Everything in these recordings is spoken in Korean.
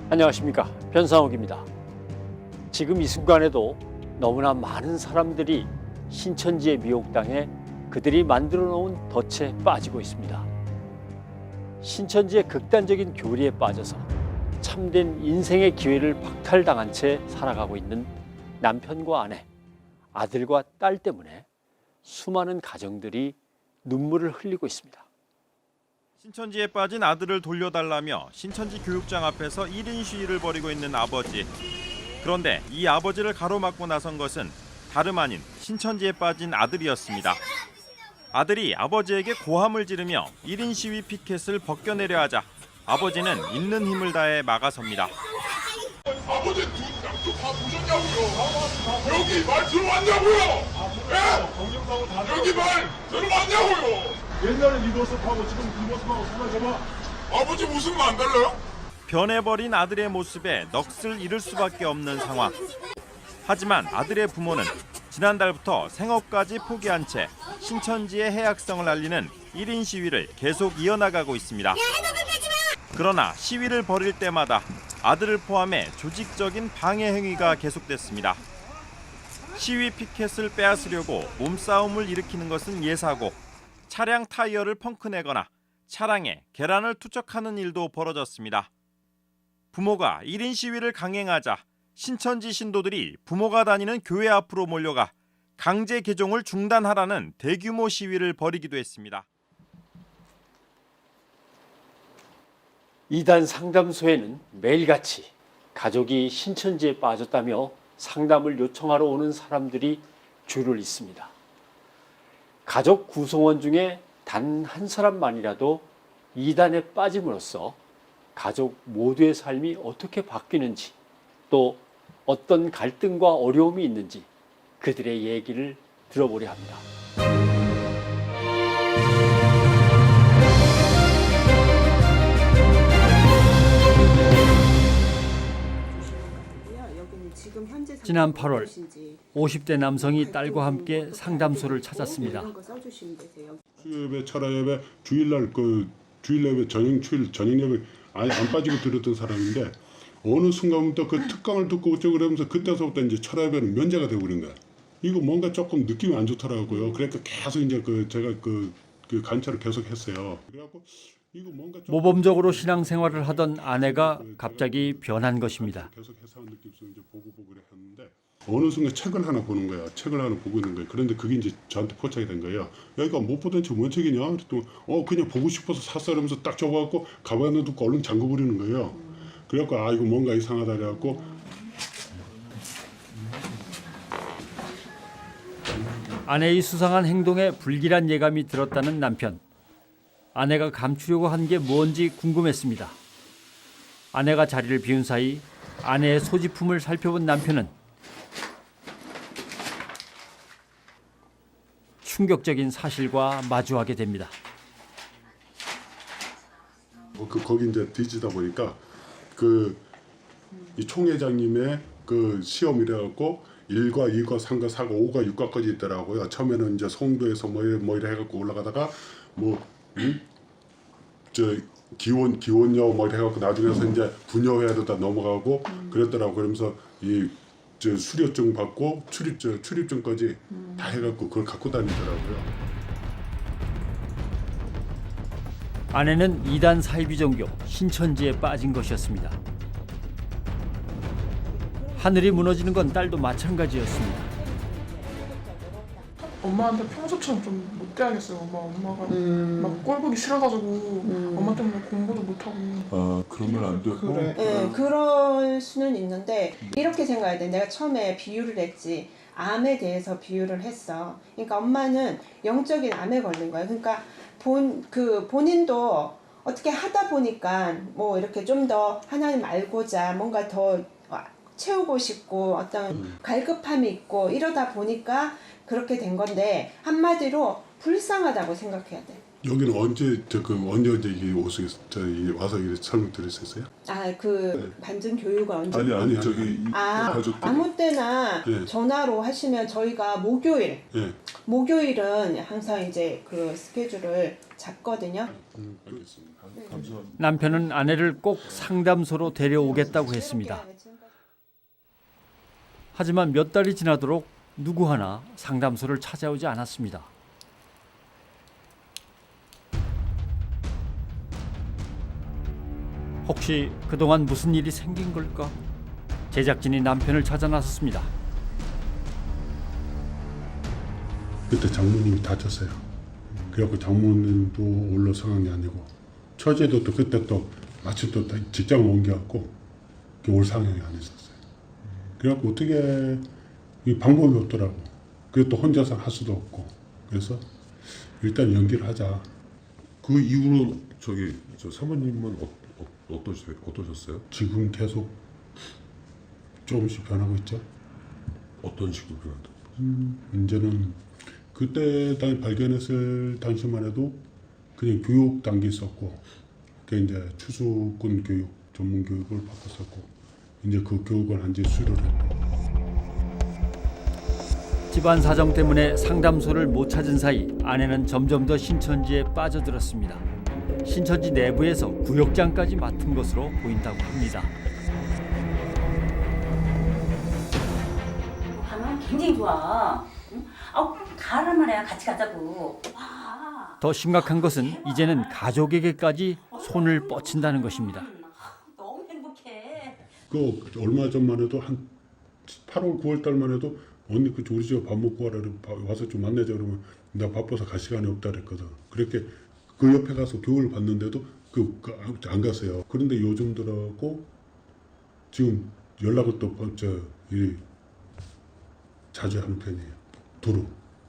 안녕하십니까, 변상욱입니다. 지금 이 순간에도 너무나 많은 사람들이 신천지에 미혹당해 그들이 만들어 놓은 덫에 빠지고 있습니다. 신천지의 극단적인 교리에 빠져서 참된 인생의 기회를 박탈당한 채 살아가고 있는 남편과 아내, 아들과 딸 때문에 수많은 가정들이 눈물을 흘리고 있습니다. 신천지에 빠진 아들을 돌려달라며 신천지 교육장 앞에서 1인 시위를 벌이고 있는 아버지. 그런데 이 아버지를 가로막고 나선 것은 다름 아닌 신천지에 빠진 아들이었습니다. 아들이 아버지에게 고함을 지르며 1인 시위 피켓을 벗겨내려 하자 아버지는 있는 힘을 다해 막아섭니다. 아버지 양쪽 다 보셨냐고요? 여기 말 들어왔냐고요? 예? 여기 말 들어왔냐고요? 옛날에 이 모습하고 지금 이 모습하고 생각해봐. 아버지 모습은 안 달라요? 변해버린 아들의 모습에 넋을 잃을 수밖에 없는 상황. 하지만 아들의 부모는 지난달부터 생업까지 포기한 채 신천지의 해악성을 알리는 1인 시위를 계속 이어나가고 있습니다. 그러나 시위를 벌일 때마다 아들을 포함해 조직적인 방해 행위가 계속됐습니다. 시위 피켓을 빼앗으려고 몸싸움을 일으키는 것은 예사고 차량 타이어를 펑크내거나 차량에 계란을 투척하는 일도 벌어졌습니다. 부모가 1인 시위를 강행하자 신천지 신도들이 부모가 다니는 교회 앞으로 몰려가 강제 개종을 중단하라는 대규모 시위를 벌이기도 했습니다. 이단 상담소에는 매일같이 가족이 신천지에 빠졌다며 상담을 요청하러 오는 사람들이 줄을 잇습니다. 가족 구성원 중에 단 한 사람만이라도 이단에 빠짐으로써 가족 모두의 삶이 어떻게 바뀌는지, 또 어떤 갈등과 어려움이 있는지 그들의 얘기를 들어보려 합니다. 지난 8월 50대 남성이 딸과 함께 상담소를 찾았습니다. 수요예배, 철야예배, 주일예배, 저녁예배 아예 안 빠지고 들었던 사람인데 어느 순간부터 그 특강을 듣고 어쩌고 그러면서 그때서부터 이제 철야예배는 면제가 되고 그런 거야. 이거 뭔가 조금 느낌이 안 좋더라고요. 그러니까 계속 이제 제가 그 관찰을 계속 했어요. 그래갖고 이거 뭔가 모범적으로 신앙생활을 하던 아내가 갑자기 변한 것입니다. 계속 해석한 느낌에서 이제 보고 그랬는데 어느 순간 책을 하나 보는 거야. 책을 하나 보고 있는 거예요. 그런데 그게 이제 저한테 포착이 된 거예요. 여기가 못 보던 책 뭔 책이냐? 그랬더니 그냥 보고 싶어서 샀어 이러면서 딱 접어갖고 가방에 넣고 얼른 잠궈버리는 거예요. 그래갖고 이거 뭔가 이상하다 그래갖고 아내의 수상한 행동에 불길한 예감이 들었다는 남편. 아내가 감추려고 한 게 뭔지 궁금했습니다. 아내가 자리를 비운 사이 아내의 소지품을 살펴본 남편은 충격적인 사실과 마주하게 됩니다. 거기 이제 뒤지다 보니까 이 총회장님의 그 시험이래갖고 1과 2과 3과 4과 5과 6과까지 있더라고요. 처음에는 이제 송도에서 뭐 이래 해갖고 올라가다가 기원여 뭐 이래 해갖고 나중에서 이제 분여회도 다 넘어가고 그랬더라고. 그러면서 수료증 받고 출입증까지 다 해갖고 그걸 갖고 다니더라고요. 아내는 이단 사이비종교 신천지에 빠진 것이었습니다. 하늘이 무너지는 건 딸도 마찬가지였습니다. 엄마한테 평소처럼 좀 못돼야겠어요. 엄마가 막 꼴 보기 싫어가지고 엄마 때문에 공부도 못하고. 그러면 안 되고. 그래. 네, 그럴 수는 있는데 이렇게 생각해야 돼. 내가 처음에 비유를 했지. 암에 대해서 비유를 했어. 그러니까 엄마는 영적인 암에 걸린 거야. 그러니까 본인도 어떻게 하다 보니까 뭐 이렇게 좀 더 하나님 알고자 뭔가 더 채우고 싶고 어떤 갈급함이 있고 이러다 보니까 그렇게 된 건데 한마디로 불쌍하다고 생각해야 돼. 여기는 언제 언제 이게 와서 이게 설명 들으셨어요? 그 반증 교육은 언제? 아니 저기 가족들. 아무 때나 예. 전화로 하시면 저희가 목요일은 항상 이제 그 스케줄을 잡거든요. 알겠습니다. 남편은 아내를 꼭 상담소로 데려오겠다고 했습니다. 하지만 몇 달이 지나도록 누구 하나 상담소를 찾아오지 않았습니다. 혹시 그동안 무슨 일이 생긴 걸까? 제작진이 남편을 찾아 나섰습니다. 그때 장모님이 다쳤어요. 그래갖고 장모님도 원래 상황이 아니고 처제도 또 그때 또 마침 또 직장을 옮겨갖고 올 상황이 아니었어요. 그래갖고 어떻게 이 방법이 없더라고. 그게 또 혼자서 할 수도 없고 그래서 일단 연기를 하자. 그 이후로 저 사모님은 어떠셨어요? 지금 계속 조금씩 변하고 있죠. 어떤 식으로 변한다? 이제는 그때 발견했을 당시만 해도 그냥 교육 단계 있었고 그게 이제 추수꾼 교육 전문 교육을 받았었고 이제 그 교육을 한 지 수료를 했고 집안 사정 때문에 상담소를 못 찾은 사이 아내는 점점 더 신천지에 빠져들었습니다. 신천지 내부에서 구역장까지 맡은 것으로 보인다고 합니다. 가면 굉장히 좋아. 응? 가란 말이야. 같이 가자고. 와. 더 심각한 것은 이제는 가족에게까지 손을 뻗친다는 것입니다. 너무 행복해. 그 얼마 전만 해도 한 8월 9월 달만 해도 언니 그 우리 집에 밥 먹고 와라 와서 좀 만나자 그러면 나 바빠서 갈 시간이 없다 그랬거든. 그렇게 그 옆에 가서 교육을 받는데도 안 갔어요. 그런데 요즘 들어고 지금 연락을 또 자주 하는 편이에요. 도로.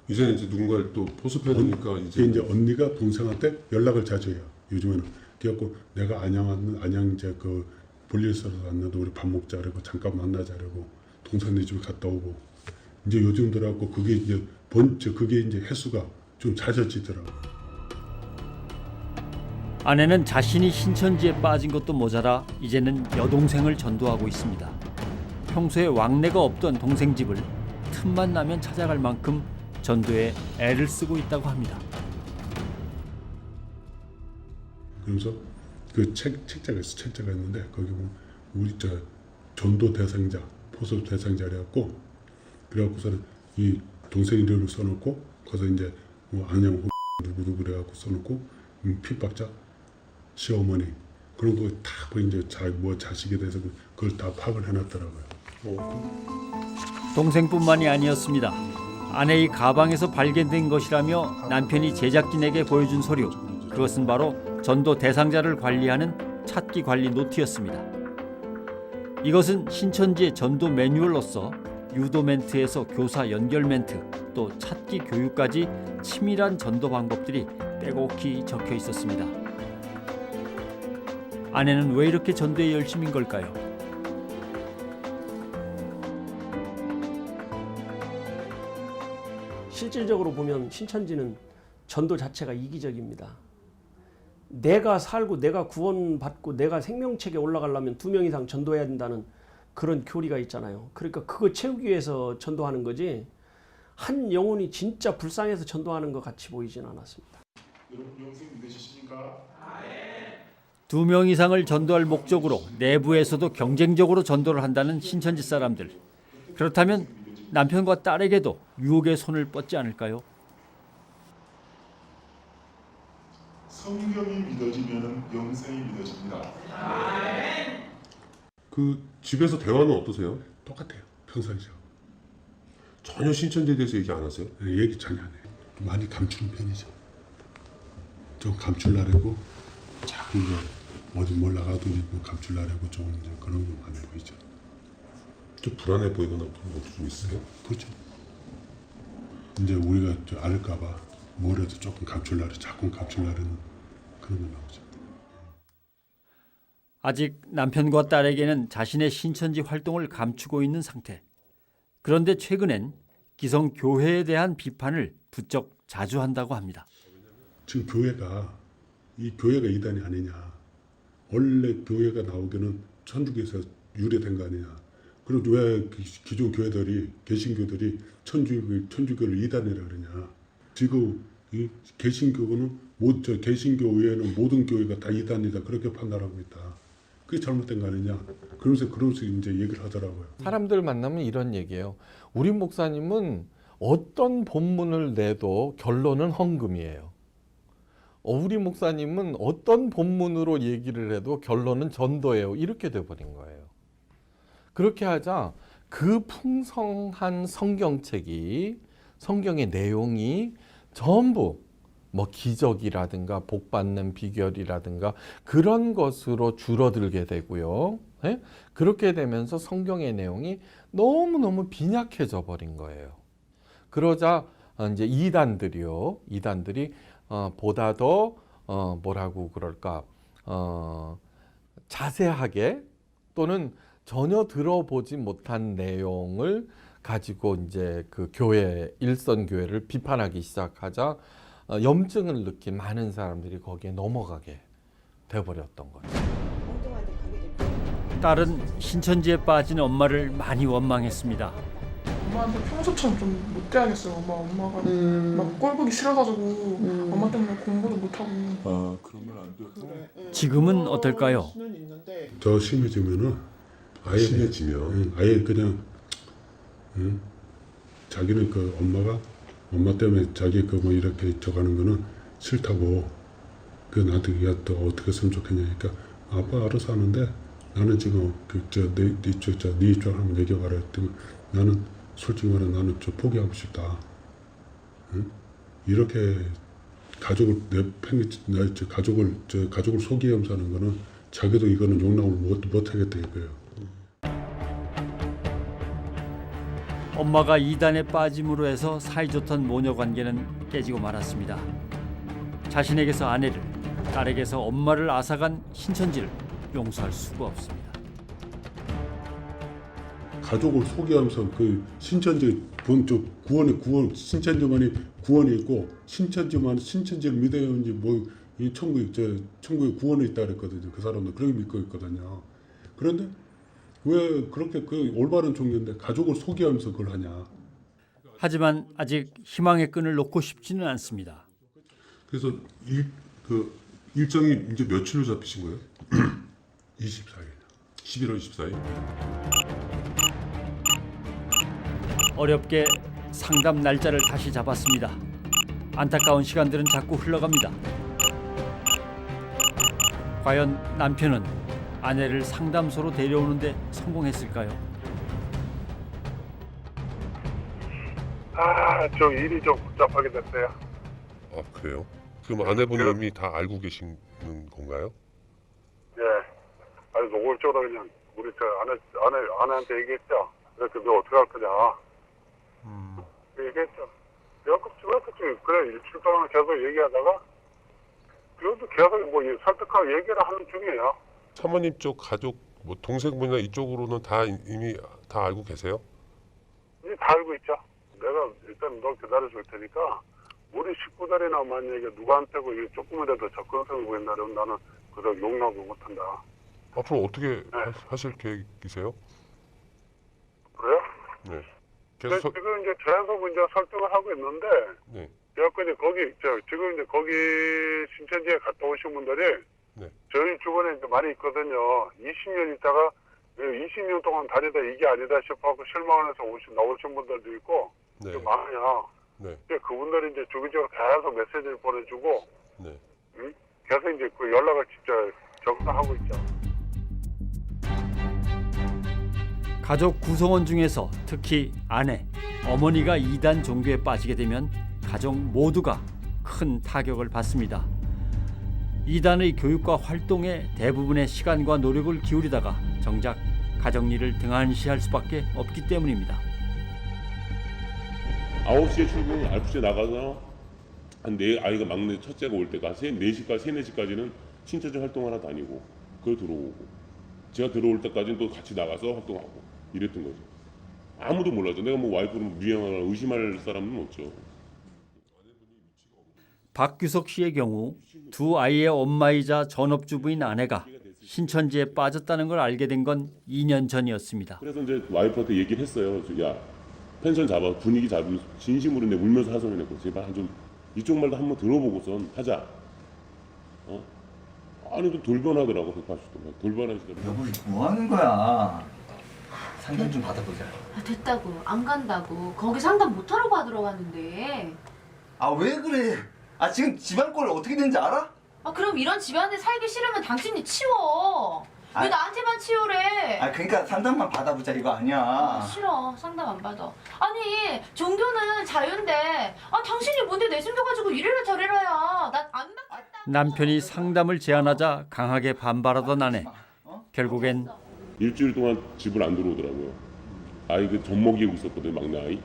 이제는 이제 누군가를 또 포섭해야 되니까 이제 언니가 동생한테 연락을 자주 해요. 요즘에는. 그래갖고 내가 안양 이제 그 볼일 있어서 왔는데 우리 밥 먹자 그러고 잠깐 만나자 그러고 동생네 집에 갔다 오고 이제 요즘 들어갖고 그게 이제 그게 이제 횟수가 좀 잦아지더라고. 아내는 자신이 신천지에 빠진 것도 모자라 이제는 여동생을 전도하고 있습니다. 평소에 왕래가 없던 동생 집을 틈만 나면 찾아갈 만큼 전도에 애를 쓰고 있다고 합니다. 그래서 그 책자가 있는데 거기 보면 우리 전도 대상자, 포섭 대상자래갖고 그래갖고서는 이 동생 이름을 써놓고 거기서 이제 뭐 안녕 누구누구 그래갖고 써놓고 핍박자, 시어머니 그런 거 다 이제 자식에 대해서 그걸 다 파악을 해놨더라고요. 동생뿐만이 아니었습니다. 아내의 가방에서 발견된 것이라며 남편이 제작진에게 보여준 서류. 그것은 바로 전도 대상자를 관리하는 찾기 관리 노트였습니다. 이것은 신천지의 전도 매뉴얼로서 유도 멘트에서 교사 연결 멘트, 또 찾기 교육까지 치밀한 전도 방법들이 빼곡히 적혀 있었습니다. 아내는 왜 이렇게 전도에 열심인 걸까요? 실질적으로 보면 신천지는 전도 자체가 이기적입니다. 내가 살고 내가 구원받고 내가 생명책에 올라가려면 2명 이상 전도해야 된다는 그런 교리가 있잖아요. 그러니까 그거 채우기 위해서 전도하는 거지 한 영혼이 진짜 불쌍해서 전도하는 것 같이 보이진 않았습니다. 여러분 영생 믿으십니까? 2명 이상을 전도할 목적으로 내부에서도 경쟁적으로 전도를 한다는 신천지 사람들. 그렇다면 남편과 딸에게도 유혹의 손을 뻗지 않을까요? 성경이 믿어지면 영생이 믿어집니다. 그 집에서 대화는 어떠세요? 똑같아요. 평상시하고. 전혀 신천지에 대해서 얘기 안 하세요? 얘기 전혀 안 해요. 많이 감추는 편이죠. 좀 감추려고 자꾸 어디 뭘 나가도 감추려고 좀 이제 그런 거 많이 보이죠. 좀 불안해 보이거나 그런 것도 좀 있어요? 그렇죠. 이제 우리가 알까봐 뭐라도 조금 자꾸 감추려는 그런 거 나오죠. 아직 남편과 딸에게는 자신의 신천지 활동을 감추고 있는 상태. 그런데 최근엔 기성 교회에 대한 비판을 부쩍 자주 한다고 합니다. 지금 이 교회가 이단이 아니냐. 원래 교회가 나오기는 천주교에서 유래된 거 아니냐. 그리고 왜 기존 교회들이 개신교들이 천주교를 이단이라 그러냐. 지금 이 개신교는 개신교 외에는 모든 교회가 다 이단이다 그렇게 판단하고 있다. 그게 잘못된 거 아니냐. 그러면서 이제 얘기를 하더라고요. 사람들 만나면 이런 얘기예요. 우리 목사님은 어떤 본문을 내도 결론은 헌금이에요. 우리 목사님은 어떤 본문으로 얘기를 해도 결론은 전도예요. 이렇게 돼버린 거예요. 그렇게 하자 그 풍성한 성경책이 성경의 내용이 전부 뭐 기적이라든가 복받는 비결이라든가 그런 것으로 줄어들게 되고요. 예? 그렇게 되면서 성경의 내용이 너무너무 빈약해져 버린 거예요. 그러자 이제 이단들이 보다 더 뭐라고 그럴까 자세하게 또는 전혀 들어보지 못한 내용을 가지고 이제 그 교회 일선 교회를 비판하기 시작하자 염증을 느낀 많은 사람들이 거기에 넘어가게 돼버렸던 거죠. 딸은 신천지에 빠진 엄마를 많이 원망했습니다. 엄마한테 평소처럼 좀 못돼야겠어요. 엄마가 막 꼴보기 싫어가지고 엄마 때문에 공부도 못하고. 그러면 안 돼. 지금은 어떨까요? 더 심해지면은 아예 그냥 자기는 그 엄마 때문에 자기 그 뭐 이렇게 저가는 거는 싫다고 그 나한테 또 어떻게 했으면 좋겠냐니까 아빠 알아서 하는데 나는 지금 네 입장 한번 얘기해봐라 했더니 나는 솔직히 말해 나는 저 포기하고 싶다. 응? 이렇게 가족을 가족을 속이면서 하는 거는 자기도 이거는 용납을 못 하겠다 이거예요. 엄마가 이단에 빠짐으로 해서 사이좋던 모녀 관계는 깨지고 말았습니다. 자신에게서 아내를, 딸에게서 엄마를 앗아간 신천지를 용서할 수가 없습니다. 가족을 소개하면서 그 신천지 신천지만이 구원이 있고 신천지를 믿어야지 이 천국에 구원이 있다 그랬거든요. 그 사람들 그렇게 믿고 있거든요. 그런데 왜 그렇게 그 올바른 종교인데 가족을 소개하면서 그걸 하냐. 하지만 아직 희망의 끈을 놓고 싶지는 않습니다. 그래서 일정이 이제 며칠로 잡히신 거예요? 24일. 11월 24일. 어렵게 상담 날짜를 다시 잡았습니다. 안타까운 시간들은 자꾸 흘러갑니다. 과연 남편은 아내를 상담소로 데려오는데 성공했을까요? 저 일이 좀 복잡하게 됐어요. 아 그래요? 그럼 아내분은 이미 다 알고 계시는 건가요? 예. 아니 노골적으로 그냥 우리 저 아내한테 얘기했죠. 그래서 너 어떻게 할 거냐. 얘기했죠. 그래갖고 그래 일주일 동안 계속 얘기하다가 그래도 계속 뭐 설득하고 얘기를 하는 중이에요. 사모님 쪽 가족 뭐 동생분이나 이쪽으로는 다 이미 다 알고 계세요? 이제 다 알고 있죠. 내가 일단 널 기다려 줄 테니까 우리 식구들이나 만약에 누구한테고 이게 조금이라도 접근성을 보인다면 나는 그걸 용납을 못한다. 앞으로 어떻게 하실 계획이세요? 그래요? 네. 계속 지금 이제 계속 이제 설득을 하고 있는데 네. 그래갖고 이제 지금 이제 거기 신천지에 갔다 오신 분들이 네. 저희 주변에 이제 많이 있거든요. 20년 있다가 20년 동안 다니다 이게 아니다 싶어갖고 실망해서 나오신 분들도 있고 네. 많아요. 네. 그분들이 이제 주기적으로 계속 메시지를 보내주고 네. 계속 이제 그 연락을 직접 접근하고 있죠. 가족 구성원 중에서 특히 아내, 어머니가 이단 종교에 빠지게 되면 가족 모두가 큰 타격을 받습니다. 이단의 교육과 활동에 대부분의 시간과 노력을 기울이다가 정작 가정일을 등한시할 수밖에 없기 때문입니다. 9시에 출근, 9시에 나가서 내 아이가 막내 첫째가 올 때가 4시까지, 3, 4시까지는 신천지 활동 하나 다니고 그걸 들어오고 제가 들어올 때까지는 또 같이 나가서 활동하고 이랬던 거죠. 아무도 몰랐죠. 내가 뭐 와이프를 미행하거나 의심할 사람은 없죠. 박규석 씨의 경우 두 아이의 엄마이자 전업주부인 아내가 신천지에 빠졌다는 걸 알게 된 건 2년 전이었습니다. 그래서 이제 와이프한테 얘기를 했어요. 야, 펜션 잡아, 분위기 잡으면 진심으로 내 울면서 하소연했고 제발 좀 이쪽 말도 한번 들어보고선 하자. 아니 좀 돌변하더라고 180도 돌변하시더라고. 여보 뭐 하는 거야? 상담 좀 받아보자. 됐다고 안 간다고 거기 상담 못하러 받으러 갔는데. 아 왜 그래? 아 지금 집안 꼴 어떻게 되는지 알아? 그럼 이런 집안에 살기 싫으면 당신이 치워. 왜 나한테만 치우래? 아 그러니까 상담만 받아보자 이거 아니야. 싫어 상담 안 받아. 아니 종교는 자유인데 당신이 뭔데 내 숨겨가지고 이래라 저래라야. 난 안 받겠다. 남편이 상담을 제안하자 강하게 반발하던 아내. 결국엔 일주일 동안 집을 안 들어오더라고요. 아이 그 젖 먹이고 있었거든 막내 아이.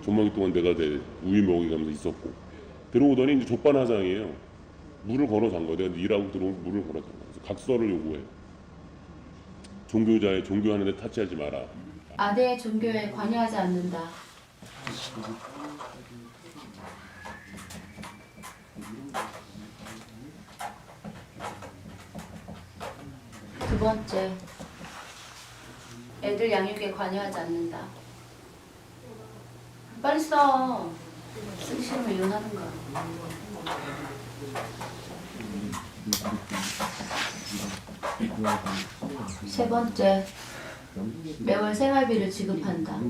젖 먹이 동안 내가 이제 우유 먹이면서 있었고 들어오더니 이제 족반화장이에요. 물을 걸어 잔 거야. 내가 일하고 들어오면 물을 걸어 잔 거야. 그래서 각서를 요구해. 종교자의 종교하는데 타치하지 마라. 아내의 종교에 관여하지 않는다. 두 번째, 애들 양육에 관여하지 않는다. 빨리 써. 쓰기 싫으면 이혼하는 거야. 세 번째, 매월 생활비를 지급한다.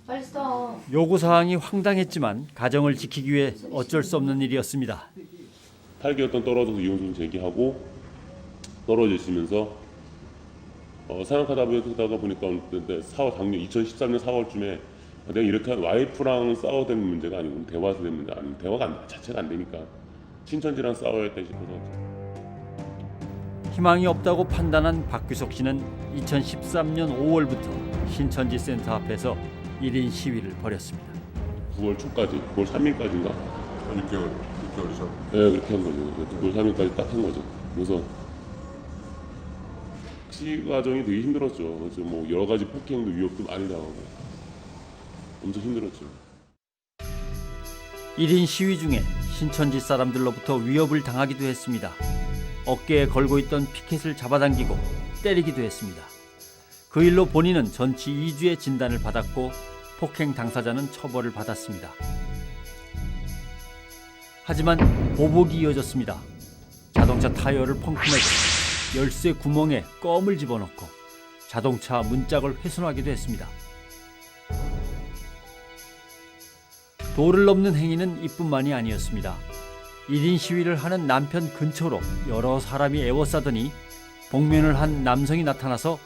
빨리 써. 요구사항이 황당했지만 가정을 지키기 위해 어쩔 수 없는 일이었습니다. 8개월 동안 떨어져서 이혼소송 제기하고 떨어지시면서 생각하다 보니까 작년 2013년 4월쯤에 내가 이렇게 와이프랑 싸워야 되는 문제가 아니고 대화해서 되는 문제 아니고 대화가 자체가 안 되니까 신천지랑 싸워야겠다 싶어서 희망이 없다고 판단한 박규석 씨는 2013년 5월부터 신천지 센터 앞에서 1인 시위를 벌였습니다. 9월 초까지, 9월 3일까지인가? 6개월이죠. 네, 그렇게 한 거죠. 9월 3일까지 딱 한 거죠. 그래서 시위 과정이 되게 힘들었죠. 그래서 뭐 여러 가지 폭행도 위협도 많이 당하고 엄청 힘들었죠. 1인 시위 중에 신천지 사람들로부터 위협을 당하기도 했습니다. 어깨에 걸고 있던 피켓을 잡아당기고 때리기도 했습니다. 그 일로 본인은 전치 2주의 진단을 받았고 폭행 당사자는 처벌을 받았습니다. 하지만 보복이 이어졌습니다. 자동차 타이어를 펑크내고 열쇠 구멍에 껌을 집어넣고 자동차 문짝을 훼손하기도 했습니다. 도를 넘는 행위는 이뿐만이 아니었습니다. 1인 시위를 하는 남편 근처로 여러 사람이 에워싸더니 복면을 한 남성이 나타나서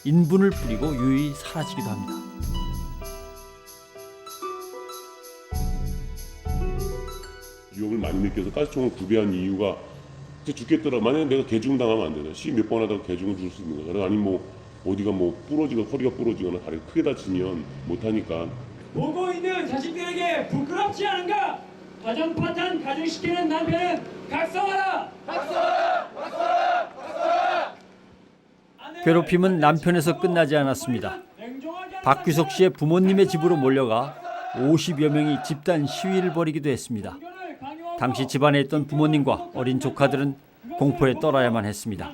인분을 뿌리고 유유히 사라지기도 합니다. 위협을 많이 느껴서 가스총을 구비한 이유가 죽겠더라. 만약에 내가 개중당하면 안 되나? 시위 몇 번 하다가 개중을 줄 수 있는 거잖아. 아니 뭐 어디가 뭐 부러지고 허리가 부러지거나 다리가 크게 다치면 못하니까. 보고 있는 자식들에게 부끄럽지 않은가? 가정 파탄 가중시키는 남편은 각성하라! 각성하라! 각성하라! 각성하라! 괴롭힘은 남편에서 끝나지 않았습니다. 박규석 씨의 부모님의 집으로 몰려가 50여 명이 집단 시위를 벌이기도 했습니다. 당시 집안에 있던 부모님과 어린 조카들은 공포에 떨어야만 했습니다.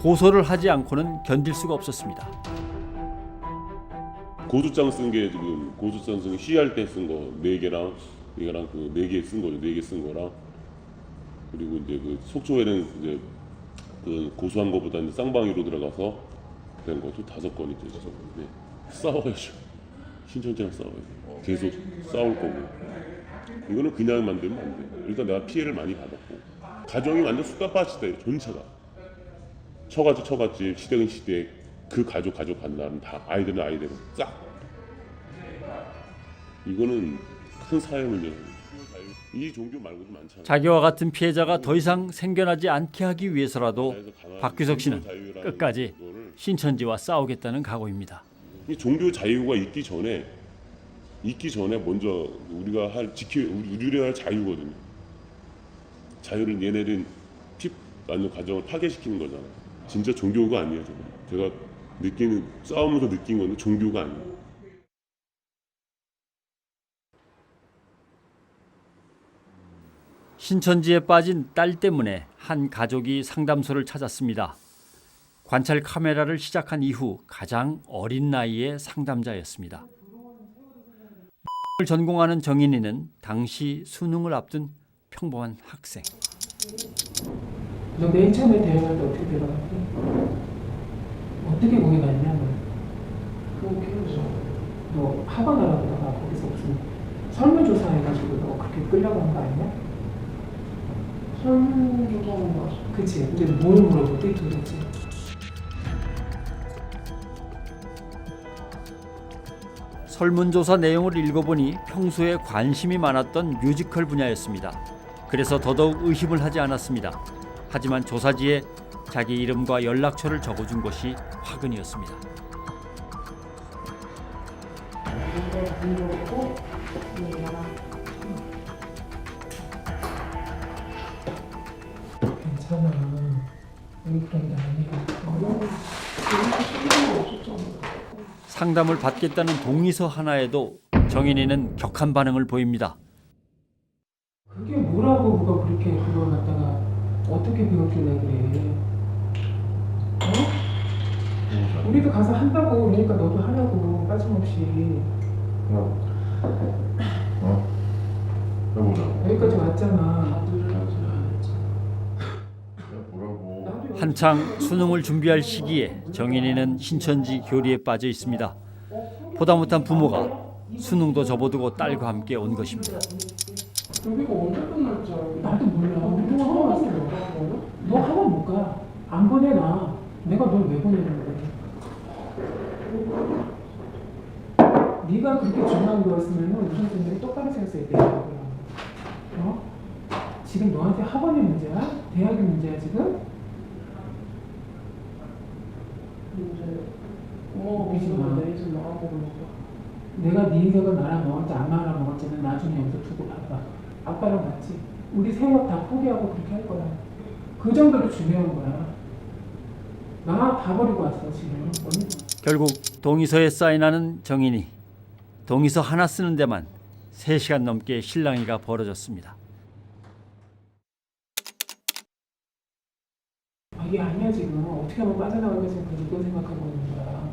고소를 하지 않고는 견딜 수가 없었습니다. 고소장 쓴 게 지금 고소장 쓴 게 시위할 때 쓴 거 4개랑 이거랑 그 4개 쓴 거죠. 4개 쓴 거랑 그리고 이제 그 속초에는 이제 그 고소한 거보다 이제 쌍방위로 들어가서 된 것도 5건이죠. 지금. 네. 싸워야죠. 신천지랑 싸워야죠. 계속 싸울 거고. 이거는 그냥 만들면 안 돼요. 일단 내가 피해를 많이 받았고 가정이 완전 쑥갓밭이다. 전체가. 처갓집 시댁은 시댁 그 가족 간다는 다 아이들은 아이대로 싹. 이거는 큰 사회 문제입니다. 이 종교 말고도 많잖아요. 자기와 같은 피해자가 더 이상 생겨나지 않게 하기 위해서라도 박규석 씨는 끝까지 신천지와 싸우겠다는 각오입니다. 이 종교 자유가 있기 전에 먼저 우리가 우리가 할 자유거든요. 자유를 얘네들은 완전 가정을 파괴시키는 거잖아요. 진짜 종교가 아니에요. 제가 싸우면서 느낀 건데 종교가 아니에요. 신천지에 빠진 딸 때문에 한 가족이 상담소를 찾았습니다. 관찰 카메라를 시작한 이후 가장 어린 나이의 상담자였습니다. 을 전공하는 정인이는 당시 수능을 앞둔 평범한 학생. 너 맨 처음에 대응할 때 어떻게 대답했지? 어떻게 거기 갔냐 너? 그렇게 해서 너 학원 알아보다가 거기서 무슨 설문조사해가지고 너 그렇게 끌려간 거 아니야? 설문조사는 뭐? 그치. 근데 뭘 물어보지 도대체? 설문조사 내용을 읽어보니 평소에 관심이 많았던 뮤지컬 분야였습니다. 그래서 더더욱 의심을 하지 않았습니다. 하지만 조사지에 자기 이름과 연락처를 적어준 것이 화근이었습니다. 괜찮아. 우리 그런 게 아니야. 상담을 받겠다는 동의서 하나에도 정인이는 격한 반응을 보입니다. 그게 뭐라고 누가 그렇게 그걸 갖다가 어떻게 배웠길래 그래? 어? 우리도 가서 한다고 그러니까 너도 하라고 빠짐없이. 해보자. 여기까지 왔잖아. 한창 수능을 준비할 시기에 정인이는 신천지 교리에 빠져 있습니다. 보다 못한 부모가 수능도 접어두고 딸과 함께 온 것입니다. 여기가 언제 끝날 줄 알고? 나도 몰라. 우리도 학원 왔어. 너 학원 못 가. 안 보내놔. 내가 널 왜 보내는데? 네가 그렇게 중요한 거였으면 우리 선생님이 똑바로 생각했어야 돼. 어? 지금 너한테 학원이 문제야? 대학이 문제야 지금? 웃기지 마. 내가 네 인생을 나랑 먹었지 안 나랑 먹었지는 나중에 여기서 두고 봐봐. 아빠랑 같이 우리 생업 다 포기하고 그렇게 할 거야. 그 정도로 중요한 거야. 나 다 버리고 왔어 지금. 결국 동의서에 사인하는 정인이. 동의서 하나 쓰는 데만 3시간 넘게 실랑이가 벌어졌습니다. 이게 아니야 지금. 어떻게 하면 빠져나갈까 지금 그걸 생각하고 있는 거야.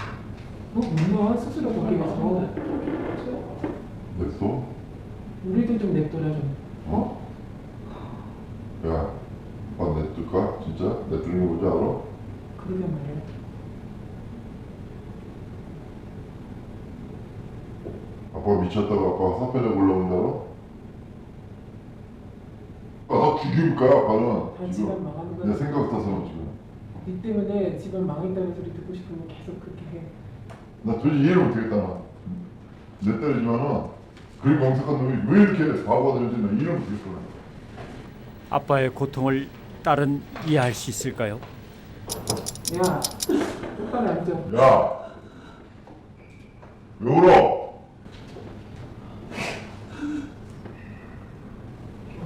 너 몰라 스스로 거기 가서. 냈어? 우리도 좀 냅둬라 좀. 어? 야, 아빠 냅둘까? 진짜? 냅두는 게 뭔지 알아? 그러게 말이야. 아빠가 미쳤다고 아빠가 사표를 올라온다고? 나 죽일 거야 아빠는. 다 집안 망하는 거야. 내 생각 같아서는 지금. 네 때문에 집안 망했다는 소리 듣고 싶으면 계속 그렇게 해. 나 도저히 이해를 못하겠다 나. 내 딸이지만은 그리 명석한 놈이 왜 이렇게 바보가 되는지 나 이해를 못하겠어. 아빠의 고통을 딸은 이해할 수 있을까요? 야, 똑바로 앉아. 야, 왜 울어?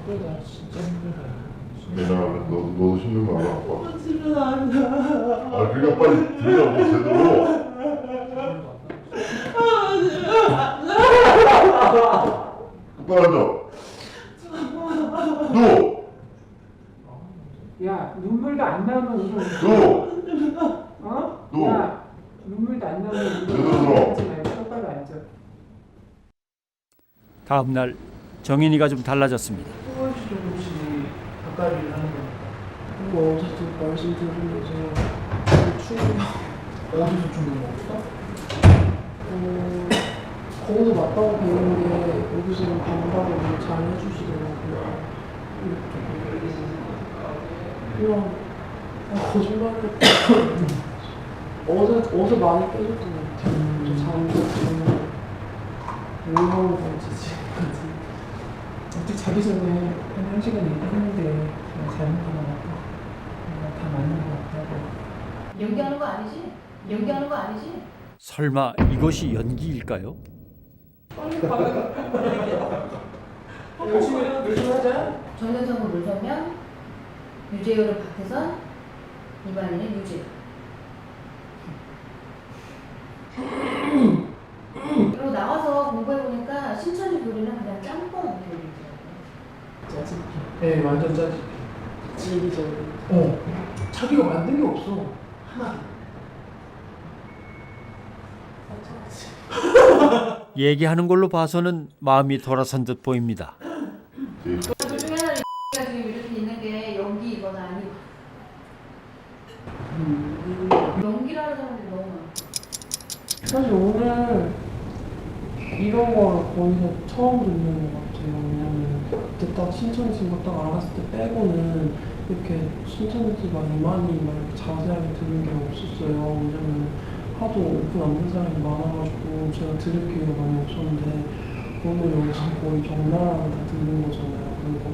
힘들다, 진짜 힘들다. 내가 너도 힘든 거 알아 아빠? 집에 나간다. 아 그러니까 빨리 들으라고 제대로. 똑바로 앉아. 너. 야, 눈물도 안 나오면 울어. 너. 어? 너. 야, 눈물도 안 나오면 제대로 울어. 들어. 하지 말고 똑바로 앉아. 다음 날 정인이가 좀 달라졌습니다. 조금씩 조금씩 가까이 하는 거니까. 뭐 어쨌든 말씀 들으면서 충분히 어디서 좀 먹었어? 거기서 맞다고 배우는데 여기서는 반박을 잘 해주시더라고요. 그냥 거짓말을 어제 많이 깨졌던 것 같아요. 잠도 정말 뭘 하고 건지 지금까지. 어떻게 자기 전에 한 1시간 얘기했는데 내가 잘못한 것 같아. 내가 다 맞는 것 같다고. 연기하는 거 아니지? 연기하는 거 아니지? 설마 이것이 연기일까요? 열심히 하자. 정대성은 물서면 유재열은 박태선, 이만희는 유재. 그리고 나와서 공부해보니까 신천지 교리는 그냥 짬뽕 교리더라고요. 짜증. 네, 완전 짜증. 찔리죠. 자기가 만든 게 없어. 하나도. 얘기하는 걸로 봐서는 마음이 돌아선 듯 보입니다. 그 중에 하나 X가 지금 이렇게 있는 게 연기이거나 아니고 연기라는 사람들이 너무 많아. 사실 오늘 이런 걸 거기서 처음 듣는 것 같아요. 왜냐면 그때 딱 신천지 거 딱 알았을 때 빼고는 이렇게 신천지가 이만희 막 이렇게 자세하게 들은 게 없었어요. 왜냐면 하도 오픈 안 된 사람이 많아가지고 제가 들을 기회가 많이 없었는데 오늘 여기서 거의 적나라하게 다 듣는 거잖아요. 그리고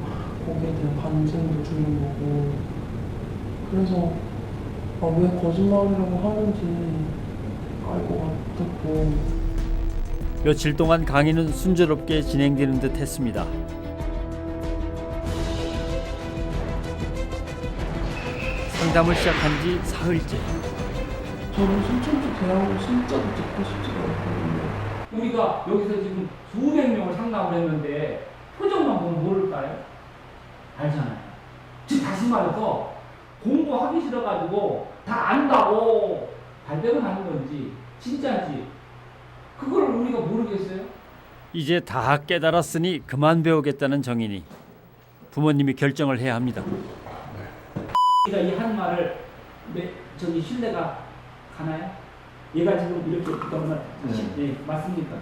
거기에 대한 반증도 주는 거고 그래서 왜 거짓말이라고 하는지 알 것 같았고 며칠 동안 강의는 순조롭게 진행되는 듯 했습니다. 상담을 시작한 지 사흘째. 저는 신천지 대학을 진짜로 듣고 싶지가 않거든요. 우리가 여기서 지금 수백 명을 상담을 했는데 표정만 보면 모를까요? 알잖아요. 즉 다시 말해서 공부하기 싫어가지고 다 안다고 발뺌을 하는 건지 진짜인지 그걸 우리가 모르겠어요? 이제 다 깨달았으니 그만 배우겠다는 정인이 부모님이 결정을 해야 합니다. 우리가 이 한 말을 저기 신뢰가 가나요? 얘가 지금 이렇게 그러면 네, 맞습니까?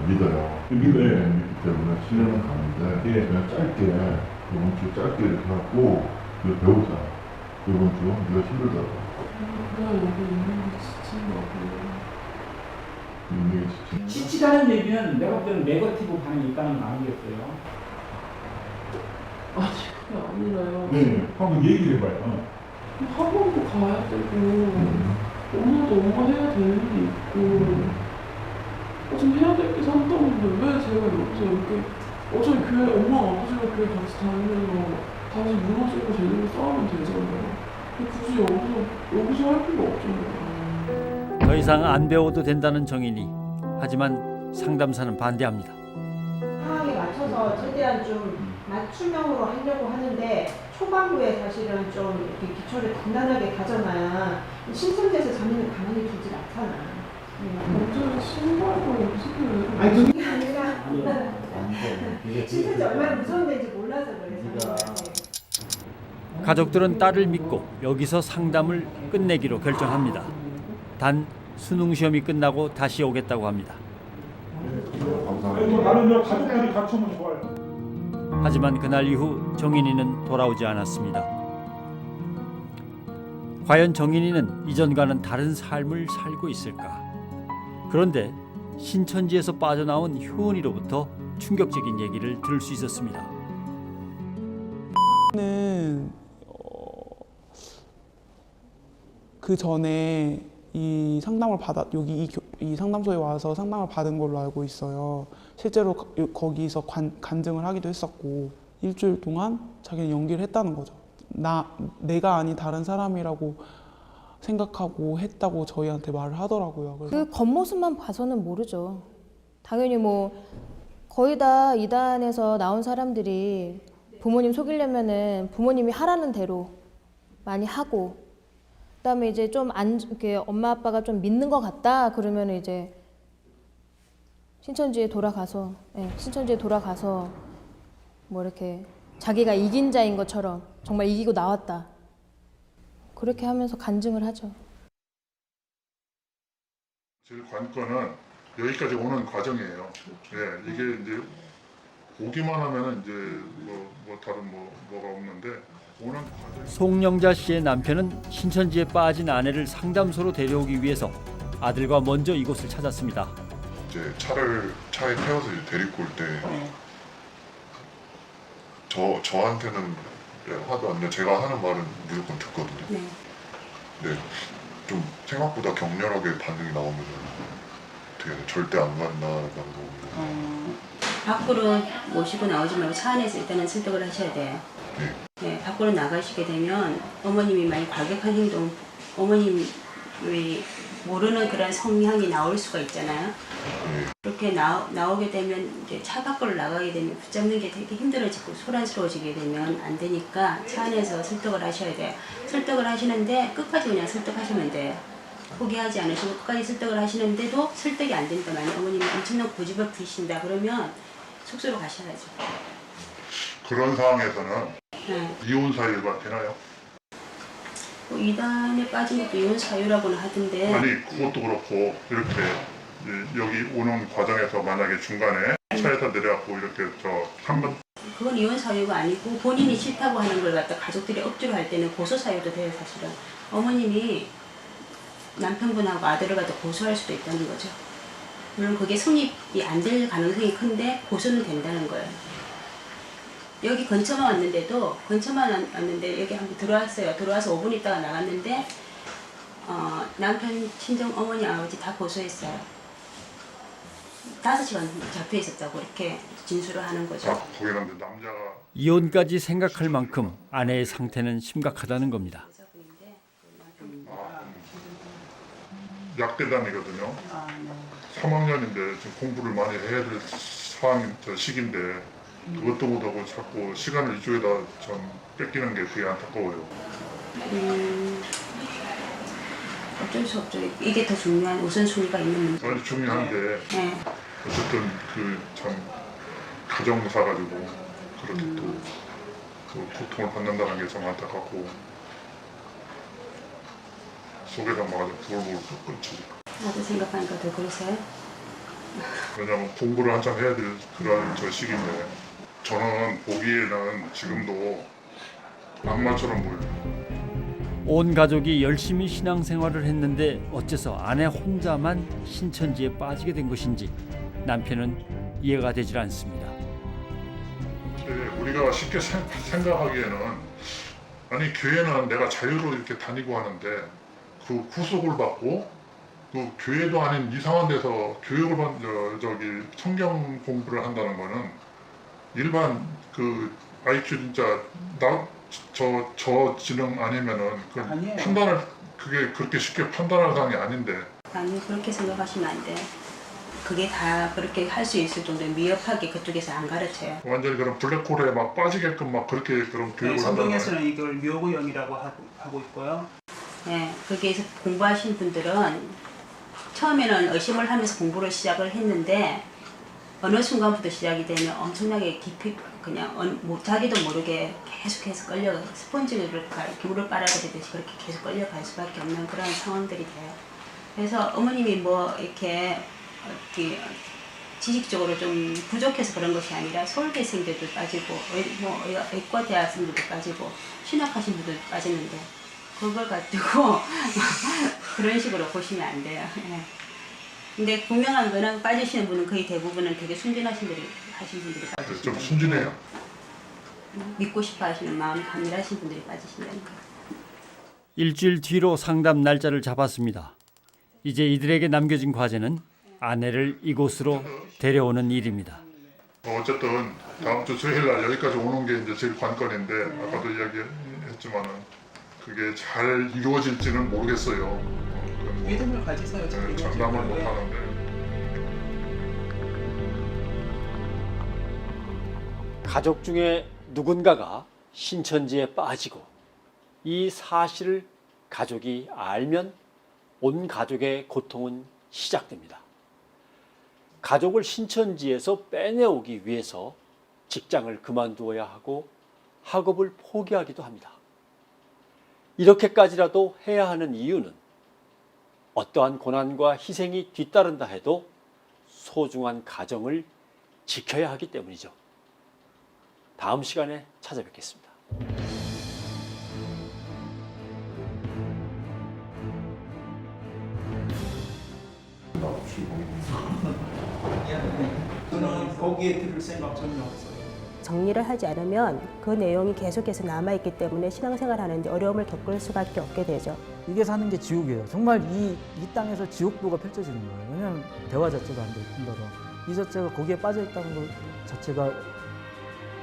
믿어요. 믿기 때문에 신뢰는 가는데 그냥 짧게 이번 주 짧게 이렇게 하고 배우자. 이번 주 네가 힘들다고. 그냥 여기 있는 게 지친 거 같아요. 지치다는 얘기는 내가 볼 때는 네거티브 반응이 있다는 거 아니겠어요? 아니 그게 아니라요. 네, 한번 얘기를 해봐요. 학원도 가야 되고 엄마도 엄마 해야 될 일이 있고 좀 해야 될 게 산다는데 왜 제가 여기서 이렇게 어차피 교회 엄마가 아버지가 교회 같이 다니면서 다시 무너지고 제대로 싸우면 되잖아요. 굳이 여기서 할 필요 없잖아요. 더 이상 안 배워도 된다는 정인이 하지만 상담사는 반대합니다. 상황에 맞춰서 최대한 좀 맞춤형으로 하려고 하는데 초반부에 사실은 좀 이렇게 기초를 단단하게 다져놔야 신천지에서 자매는 가만히 두질 않잖아. 어제 신발도 연습을 아니 그게 아니라 신천지 얼마나 무서운 데인지 몰라서 그래. 가족들은 딸을 믿고 여기서 상담을 끝내기로 결정합니다. 단 수능 시험이 끝나고 다시 오겠다고 합니다. 나는 가족들이 같이 오면 좋아요. 하지만 그날 이후 정인이는 돌아오지 않았습니다. 과연 정인이는 이전과는 다른 삶을 살고 있을까? 그런데 신천지에서 빠져나온 효은이로부터 충격적인 얘기를 들을 수 있었습니다. 그 전에 이 상담을 여기 이 상담소에 와서 상담을 받은 걸로 알고 있어요. 실제로 거기서 간증을 하기도 했었고 일주일 동안 자기는 연기를 했다는 거죠. 내가 아닌 다른 사람이라고 생각하고 했다고 저희한테 말을 하더라고요. 그래서 그 겉모습만 봐서는 모르죠. 당연히 뭐 거의 다 이단에서 나온 사람들이 부모님 속이려면은 부모님이 하라는 대로 많이 하고 그다음에 이제 좀 이렇게 엄마 아빠가 좀 믿는 것 같다 그러면 이제 신천지에 돌아가서 뭐 이렇게 자기가 이긴 자인 것처럼 정말 이기고 나왔다 그렇게 하면서 간증을 하죠. 제일 관건은 여기까지 오는 과정이에요. 예, 이게 이제 오기만 하면은 이제 뭐 다른 뭐가 없는데. 송영자 씨의 남편은 신천지에 빠진 아내를 상담소로 데려오기 위해서 아들과 먼저 이곳을 찾았습니다. 이제 차에 태워서 데리고 올 때 저한테는 화도 안 내요. 제가 하는 말은 무조건 듣거든요. 네, 좀 생각보다 격렬하게 반응이 나오면 어떻게 절대 안 간다고. 밖으로 모시고 나오지 말고 차 안에서 일단은 설득을 하셔야 돼요. 네, 밖으로 나가시게 되면 어머님이 많이 과격한 행동, 어머님의 모르는 그런 성향이 나올 수가 있잖아요. 그렇게 나오게 되면 이제 차 밖으로 나가게 되면 붙잡는 게 되게 힘들어지고 소란스러워지게 되면 안 되니까 차 안에서 설득을 하셔야 돼요. 설득을 하시는데 끝까지 그냥 설득하시면 돼요. 포기하지 않으시고 끝까지 설득을 하시는데도 설득이 안 된다. 만약 어머님이 엄청난 고집을 부리신다 그러면 숙소로 가셔야죠. 그런 상황에서는 네. 이혼 사유가 되나요? 뭐 이단에 빠진 것도 이혼 사유라고는 하던데. 아니 그것도 그렇고 이렇게 여기 오는 과정에서 만약에 중간에 차에서 내려갖고 이렇게 저 3번 그건 이혼 사유가 아니고 본인이 싫다고 하는 걸 갖다 가족들이 억지로 할 때는 고소 사유도 돼요. 사실은 어머님이 남편분하고 아들을 갖다 고소할 수도 있다는 거죠. 물론 그게 성립이 안 될 가능성이 큰데 고소는 된다는 거예요. 여기 근처만 왔는데도 여기 한번 들어왔어요. 들어와서 5분 있다가 나갔는데 남편 친정 어머니 아버지 다 고소했어요. 5시간 잡혀 있었다고 이렇게 진술을 하는 거죠. 거기는 남자가 이혼까지 생각할 만큼 아내의 상태는 심각하다는 겁니다. 약대단이거든요. 3학년인데 지금 공부를 많이 해야 될 시기인데 그것도 못하고 자꾸 시간을 이쪽에다 좀 뺏기는 게 되게 안타까워요. 어쩔 수 없죠. 이게 더 중요한 우선순위가 있는 문제. 아주 중요한데 네. 어쨌든 그 참 가정사 가지고 그렇게 또 고통을 받는다는 게 참 안타깝고 속에서 막 아주 부글부글 끓지. 나도 생각하니까 더 그러세요? 왜냐면 공부를 한참 해야 될 그런 저 시기인데 저는 보기에는 지금도 악마처럼 보여요. 온 가족이 열심히 신앙생활을 했는데 어째서 아내 혼자만 신천지에 빠지게 된 것인지 남편은 이해가 되질 않습니다. 우리가 쉽게 생각하기에는 아니 교회는 내가 자유로 이렇게 다니고 하는데 그 구속을 받고 그 교회도 아닌 이상한 데서 교육을 성경 공부를 한다는 거는 일반 그 IQ 진짜 저 지능 아니면은 그 판단을 그게 그렇게 쉽게 판단할 사항이 아닌데. 아니 그렇게 생각하시면 안 돼요. 그게 다 그렇게 할 수 있을 정도로 미흡하게 그쪽에서 안 가르쳐요. 완전히 그런 블랙홀에 막 빠지게끔 막 그렇게 그런 교육을 한다는 거예요. 성경에서는 이걸 묘구형이라고 하고 있고요. 네, 거기에서 공부하신 분들은 처음에는 의심을 하면서 공부를 시작을 했는데 어느 순간부터 시작이 되면 엄청나게 깊이 그냥 자기도 모르게 계속해서 끌려 스펀지를 물을 빨아들이듯이 그렇게 계속 끌려갈 수밖에 없는 그런 상황들이 돼요. 그래서 어머님이 뭐 이렇게 지식적으로 좀 부족해서 그런 것이 아니라 서울대생들도 빠지고 의과 대학생들도 빠지고 신학하신 분들도 빠지는데 그걸 가지고 그런 식으로 보시면 안 돼요. 예. 근데 분명한 거는 빠지시는 분은 거의 대부분은 되게 순진하신 분들이 빠지시는 좀 순진해요. 믿고 싶어 하시는 마음이 강렬하신 분들이 빠지신다는 거예요. 일주일 뒤로 상담 날짜를 잡았습니다. 이제 이들에게 남겨진 과제는 아내를 이곳으로 데려오는 일입니다. 어쨌든 다음 주 수요일 날 여기까지 오는 게 이제 제일 관건인데 아까도 이야기했지만은 그게 잘 이루어질지는 모르겠어요. 믿음을 가지세요. 장담을 못 하는데. 가족 중에 누군가가 신천지에 빠지고 이 사실을 가족이 알면 온 가족의 고통은 시작됩니다. 가족을 신천지에서 빼내오기 위해서 직장을 그만두어야 하고 학업을 포기하기도 합니다. 이렇게까지라도 해야 하는 이유는 어떠한 고난과 희생이 뒤따른다 해도 소중한 가정을 지켜야 하기 때문이죠. 다음 시간에 찾아뵙겠습니다. 저는 거기에 들을 생각 전혀 없어요. 정리를 하지 않으면 그 내용이 계속해서 남아있기 때문에 신앙생활 하는데 어려움을 겪을 수밖에 없게 되죠. 이게 사는 게 지옥이에요. 정말 이 땅에서 지옥도가 펼쳐지는 거예요. 왜냐하면 대화 자체가 안 될 뿐더러 이 자체가 거기에 빠져있다는 것 자체가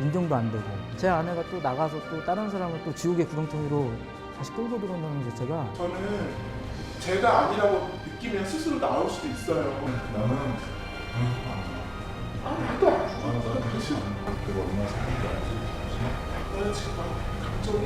인정도 안 되고 제 아내가 또 나가서 또 다른 사람을 또 지옥의 구렁텅이로 다시 끌고 들어온다는 것 자체가 저는 제가 아니라고 느끼면 스스로 나올 수도 있어요. 나는 나도 안 죽어. 나는 그렇지 않아. 내가 얼마나 사는지 알지? 나는 지금 막 감정이